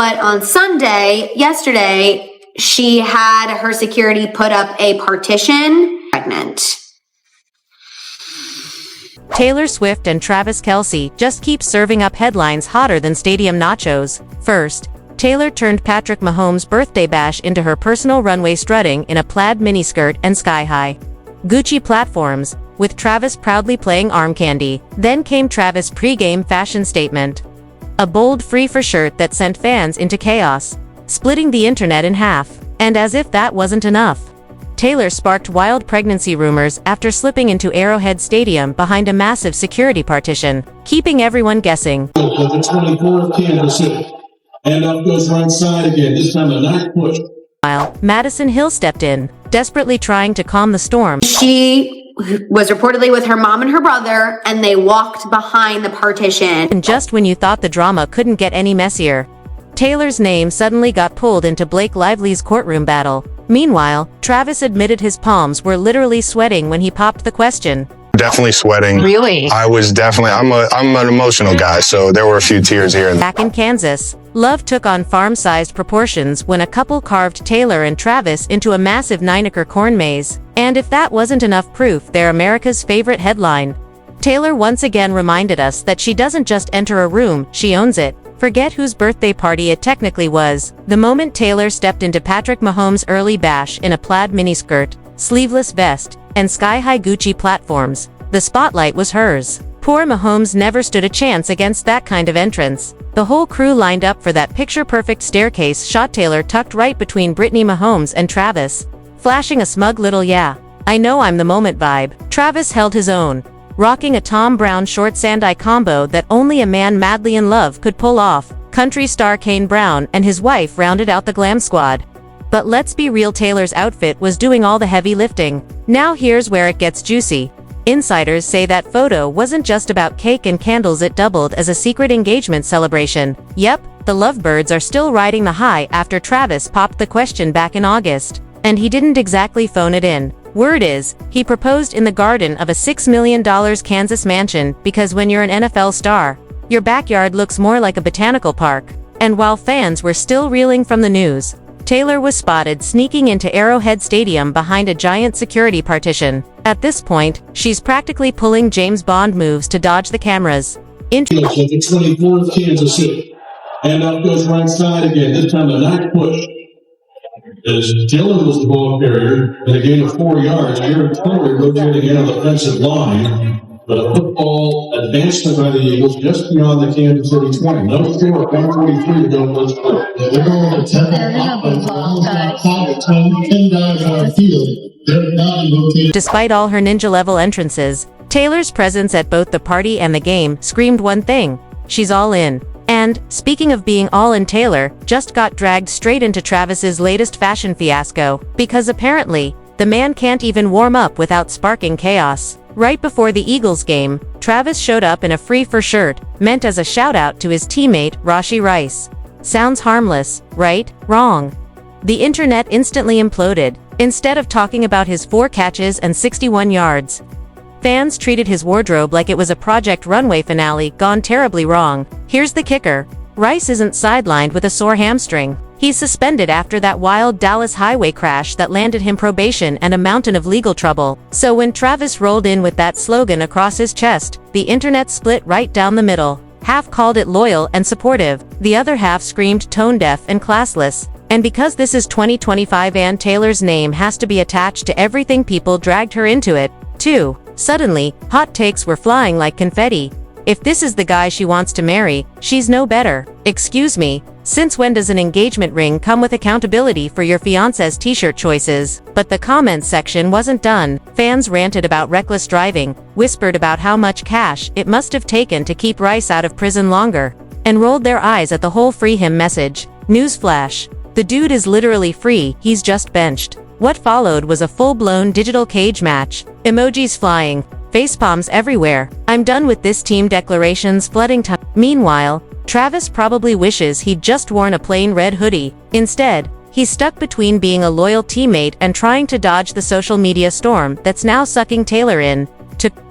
But on yesterday, she had her security put up a partition. Pregnant. Taylor Swift and Travis Kelce just keep serving up headlines hotter than stadium nachos. First, Taylor turned Patrick Mahomes' birthday bash into her personal runway strutting in a plaid miniskirt and sky-high Gucci platforms, with Travis proudly playing arm candy. Then came Travis' pregame fashion statement. A bold free-for shirt that sent fans into chaos, splitting the internet in half. And as if that wasn't enough, Taylor sparked wild pregnancy rumors after slipping into Arrowhead Stadium behind a massive security partition, keeping everyone guessing. The 24 of Kansas City. And up goes right side again, this time a nice push. While Madison Hill stepped in, desperately trying to calm the storm. She was reportedly with her mom and her brother, and they walked behind the partition. And just when you thought the drama couldn't get any messier, Taylor's name suddenly got pulled into Blake Lively's courtroom battle. Meanwhile, Travis admitted his palms were literally sweating when he popped the question. Definitely sweating. Really? I was definitely, I'm an emotional guy, so there were a few tears here. Back in Kansas, love took on farm-sized proportions when a couple carved Taylor and Travis into a massive 9-acre corn maze. And if that wasn't enough proof, they're America's favorite headline. Taylor once again reminded us that she doesn't just enter a room, she owns it. Forget whose birthday party it technically was. The moment Taylor stepped into Patrick Mahomes' early bash in a plaid miniskirt, sleeveless vest, and sky-high Gucci platforms, the spotlight was hers. Poor Mahomes never stood a chance against that kind of entrance. The whole crew lined up for that picture-perfect staircase shot. Taylor tucked right between Brittany Mahomes and Travis, flashing a smug little "yeah, I know I'm the moment" vibe. Travis held his own, rocking a Tom Brown short sand-eye combo that only a man madly in love could pull off. Country star Kane Brown and his wife rounded out the glam squad. But let's be real, Taylor's outfit was doing all the heavy lifting. Now here's where it gets juicy. Insiders say that photo wasn't just about cake and candles, it doubled as a secret engagement celebration. Yep, the lovebirds are still riding the high after Travis popped the question back in August. And he didn't exactly phone it in. Word is, he proposed in the garden of a $6 million Kansas mansion, because when you're an NFL star, your backyard looks more like a botanical park. And while fans were still reeling from the news, Taylor was spotted sneaking into Arrowhead Stadium behind a giant security partition. At this point, she's practically pulling James Bond moves to dodge the cameras. The 24 of Kansas City. And up goes right side again, this time a nice push. As Dillon was the ball carrier in a gain of 4 yards, Aaron Torrey rotating in on the defensive line, but a football advancement by the Eagles just beyond the Kansas City 20. No score, 1:43 to go first quarter. They're going to 10 guys on the field. They're not rotating. Despite all her ninja-level entrances, Taylor's presence at both the party and the game screamed one thing: she's all in. And, speaking of being all in, Taylor just got dragged straight into Travis's latest fashion fiasco, because apparently, the man can't even warm up without sparking chaos. Right before the Eagles game, Travis showed up in a free-for shirt, meant as a shout-out to his teammate, Rashee Rice. Sounds harmless, right? Wrong. The internet instantly imploded. Instead of talking about his 4 catches and 61 yards, fans treated his wardrobe like it was a Project Runway finale gone terribly wrong. Here's the kicker: Rice isn't sidelined with a sore hamstring. He's suspended after that wild Dallas highway crash that landed him probation and a mountain of legal trouble. So when Travis rolled in with that slogan across his chest, the internet split right down the middle. Half called it loyal and supportive, the other half screamed tone-deaf and classless. And because this is 2025 and Taylor's name has to be attached to everything, people dragged her into it, too. Suddenly, hot takes were flying like confetti. If this is the guy she wants to marry, she's no better. Excuse me, since when does an engagement ring come with accountability for your fiancé's t-shirt choices? But the comments section wasn't done. Fans ranted about reckless driving, whispered about how much cash it must have taken to keep Rice out of prison longer, and rolled their eyes at the whole "free him" message. Newsflash: the dude is literally free, he's just benched. What followed was a full-blown digital cage match. Emojis flying, facepalms everywhere. I'm done with this team declarations flooding time. Meanwhile, Travis probably wishes he'd just worn a plain red hoodie. Instead, he's stuck between being a loyal teammate and trying to dodge the social media storm that's now sucking Taylor in.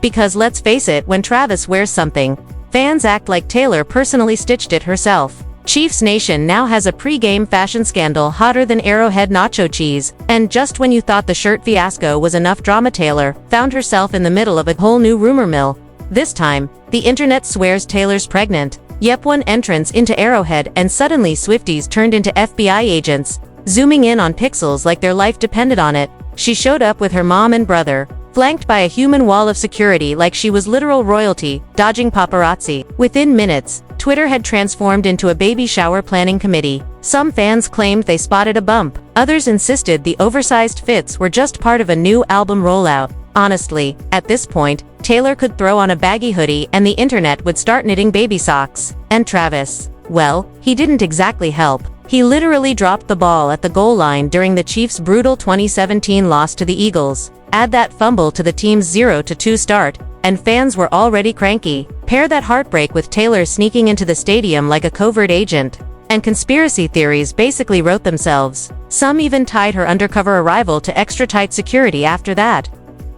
Because let's face it, when Travis wears something, fans act like Taylor personally stitched it herself. Chiefs Nation now has a pre-game fashion scandal hotter than Arrowhead nacho cheese, and just when you thought the shirt fiasco was enough drama, Taylor found herself in the middle of a whole new rumor mill. This time, the internet swears Taylor's pregnant. Yep, one entrance into Arrowhead and suddenly Swifties turned into FBI agents, zooming in on pixels like their life depended on it. She showed up with her mom and brother, flanked by a human wall of security like she was literal royalty, dodging paparazzi. Within minutes, Twitter had transformed into a baby shower planning committee. Some fans claimed they spotted a bump. Others insisted the oversized fits were just part of a new album rollout. Honestly, at this point, Taylor could throw on a baggy hoodie and the internet would start knitting baby socks. And Travis, well, he didn't exactly help. He literally dropped the ball at the goal line during the Chiefs' brutal 2017 loss to the Eagles. Add that fumble to the team's 0-2 start, and fans were already cranky. Pair that heartbreak with Taylor sneaking into the stadium like a covert agent, and conspiracy theories basically wrote themselves. Some even tied her undercover arrival to extra-tight security after that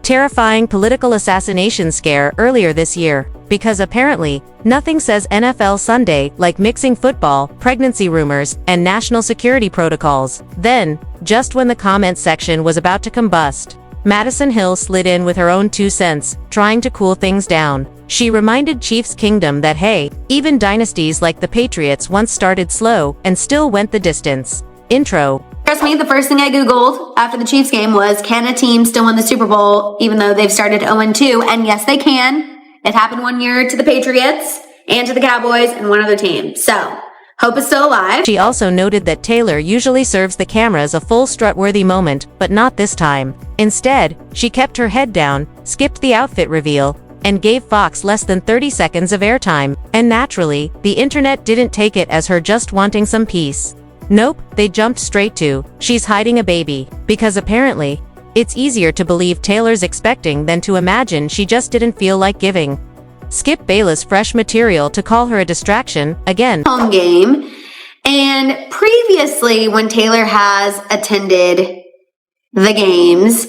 terrifying political assassination scare earlier this year, because apparently, nothing says NFL Sunday like mixing football, pregnancy rumors, and national security protocols. Then, just when the comments section was about to combust, Madison Hill slid in with her own 2 cents, trying to cool things down. She reminded Chiefs Kingdom that hey, even dynasties like the Patriots once started slow and still went the distance. Intro. Trust me, the first thing I Googled after the Chiefs game was, can a team still win the Super Bowl even though they've started 0-2? And yes, they can. It happened one year to the Patriots and to the Cowboys and one other team. So, hope it's still alive. She also noted that Taylor usually serves the cameras a full strut-worthy moment, but not this time. Instead, she kept her head down, skipped the outfit reveal, and gave Fox less than 30 seconds of airtime. And naturally, the internet didn't take it as her just wanting some peace. Nope, they jumped straight to, she's hiding a baby, because apparently, it's easier to believe Taylor's expecting than to imagine she just didn't feel like giving. Skip Bayless fresh material to call her a distraction, again. Home game. And previously, when Taylor has attended the games,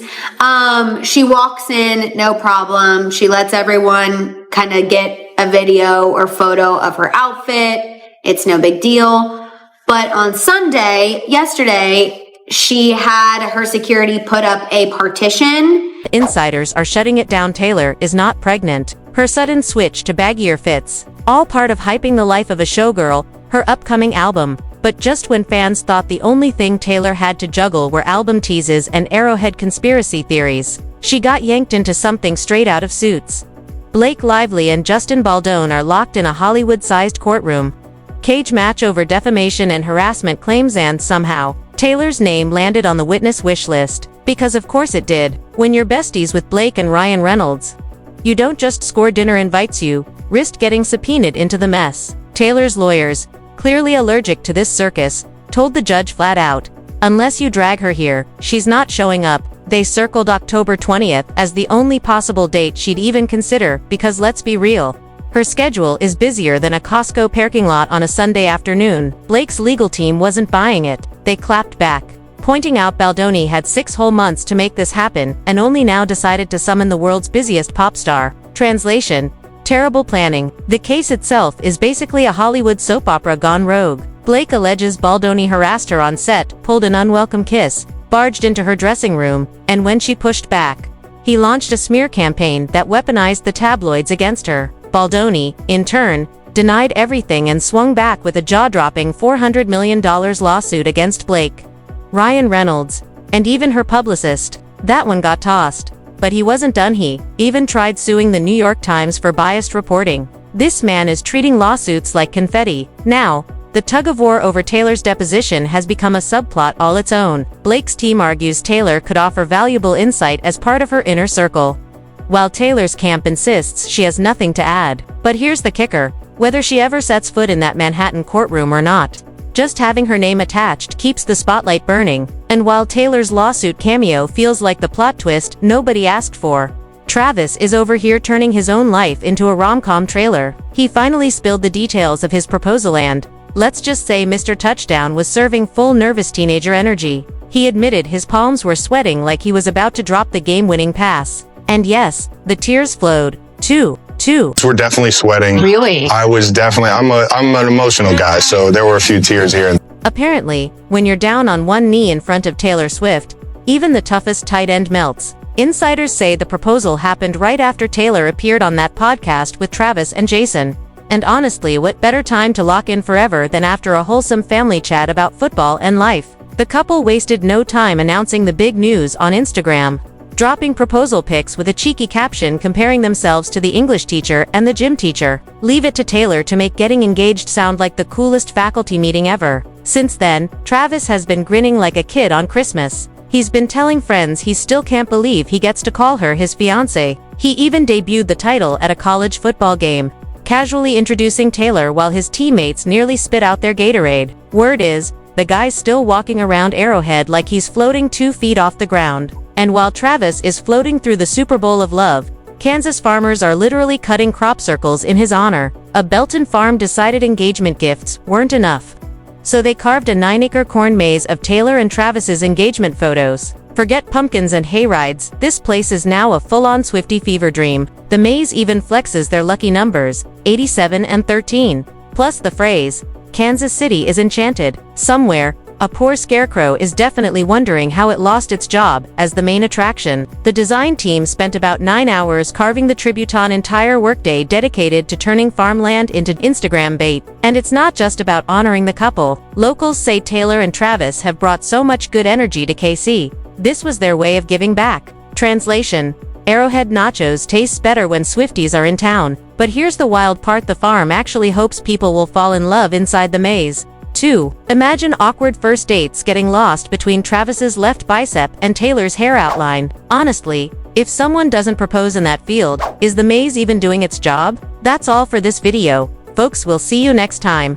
she walks in, no problem. She lets everyone kind of get a video or photo of her outfit. It's no big deal. But on Sunday, yesterday, she had her security put up a partition. Insiders are shutting it down. Taylor is not pregnant. Her sudden switch to baggier fits, all part of hyping the life of a showgirl, her upcoming album. But just when fans thought the only thing Taylor had to juggle were album teases and Arrowhead conspiracy theories, she got yanked into something straight out of Suits. Blake Lively and Justin Baldoni are locked in a Hollywood-sized courtroom. Cage match over defamation and harassment claims, and somehow, Taylor's name landed on the witness wish list. Because of course it did. When you're besties with Blake and Ryan Reynolds, you don't just score dinner invites, you risk getting subpoenaed into the mess. Taylor's lawyers, clearly allergic to this circus, told the judge flat out, unless you drag her here, she's not showing up. They circled October 20th as the only possible date she'd even consider, because let's be real, her schedule is busier than a Costco parking lot on a Sunday afternoon. Blake's legal team wasn't buying it. They clapped back, pointing out Baldoni had 6 whole months to make this happen and only now decided to summon the world's busiest pop star. Translation: terrible planning. The case itself is basically a Hollywood soap opera gone rogue. Blake alleges Baldoni harassed her on set, pulled an unwelcome kiss, barged into her dressing room, and when she pushed back, he launched a smear campaign that weaponized the tabloids against her. Baldoni, in turn, denied everything and swung back with a jaw-dropping $400 million lawsuit against Blake, Ryan Reynolds, and even her publicist. That one got tossed. But he wasn't done. He even tried suing the New York Times for biased reporting. This man is treating lawsuits like confetti. Now, the tug-of-war over Taylor's deposition has become a subplot all its own. Blake's team argues Taylor could offer valuable insight as part of her inner circle, while Taylor's camp insists she has nothing to add. But here's the kicker: whether she ever sets foot in that Manhattan courtroom or not, just having her name attached keeps the spotlight burning. And while Taylor's lawsuit cameo feels like the plot twist nobody asked for, Travis is over here turning his own life into a rom-com trailer. He finally spilled the details of his proposal and, let's just say Mr. Touchdown was serving full nervous teenager energy. He admitted his palms were sweating like he was about to drop the game-winning pass. And yes, the tears flowed, too. 2. We're definitely sweating. Really? I'm an emotional guy, so there were a few tears here. Apparently, when you're down on one knee in front of Taylor Swift, even the toughest tight end melts. Insiders say the proposal happened right after Taylor appeared on that podcast with Travis and Jason. And honestly, what better time to lock in forever than after a wholesome family chat about football and life? The couple wasted no time announcing the big news on Instagram, dropping proposal pics with a cheeky caption comparing themselves to the English teacher and the gym teacher. Leave it to Taylor to make getting engaged sound like the coolest faculty meeting ever. Since then, Travis has been grinning like a kid on Christmas. He's been telling friends he still can't believe he gets to call her his fiancée. He even debuted the title at a college football game, casually introducing Taylor while his teammates nearly spit out their Gatorade. Word is, the guy's still walking around Arrowhead like he's floating 2 feet off the ground. And while Travis is floating through the Super Bowl of love, Kansas farmers are literally cutting crop circles in his honor. A Belton farm decided engagement gifts weren't enough, so they carved a 9-acre corn maze of Taylor and Travis's engagement photos. Forget pumpkins and hayrides, this place is now a full-on Swiftie fever dream. The maze even flexes their lucky numbers, 87 and 13. Plus the phrase, Kansas City is enchanted. Somewhere, a poor scarecrow is definitely wondering how it lost its job as the main attraction. The design team spent about 9 hours carving the Tributon entire workday dedicated to turning farmland into Instagram bait. And it's not just about honoring the couple. Locals say Taylor and Travis have brought so much good energy to KC. This was their way of giving back. Translation: Arrowhead nachos tastes better when Swifties are in town. But here's the wild part: the farm actually hopes people will fall in love inside the maze. 2. Imagine awkward first dates getting lost between Travis's left bicep and Taylor's hair outline. Honestly, if someone doesn't propose in that field, is the maze even doing its job? That's all for this video, folks. We'll see you next time.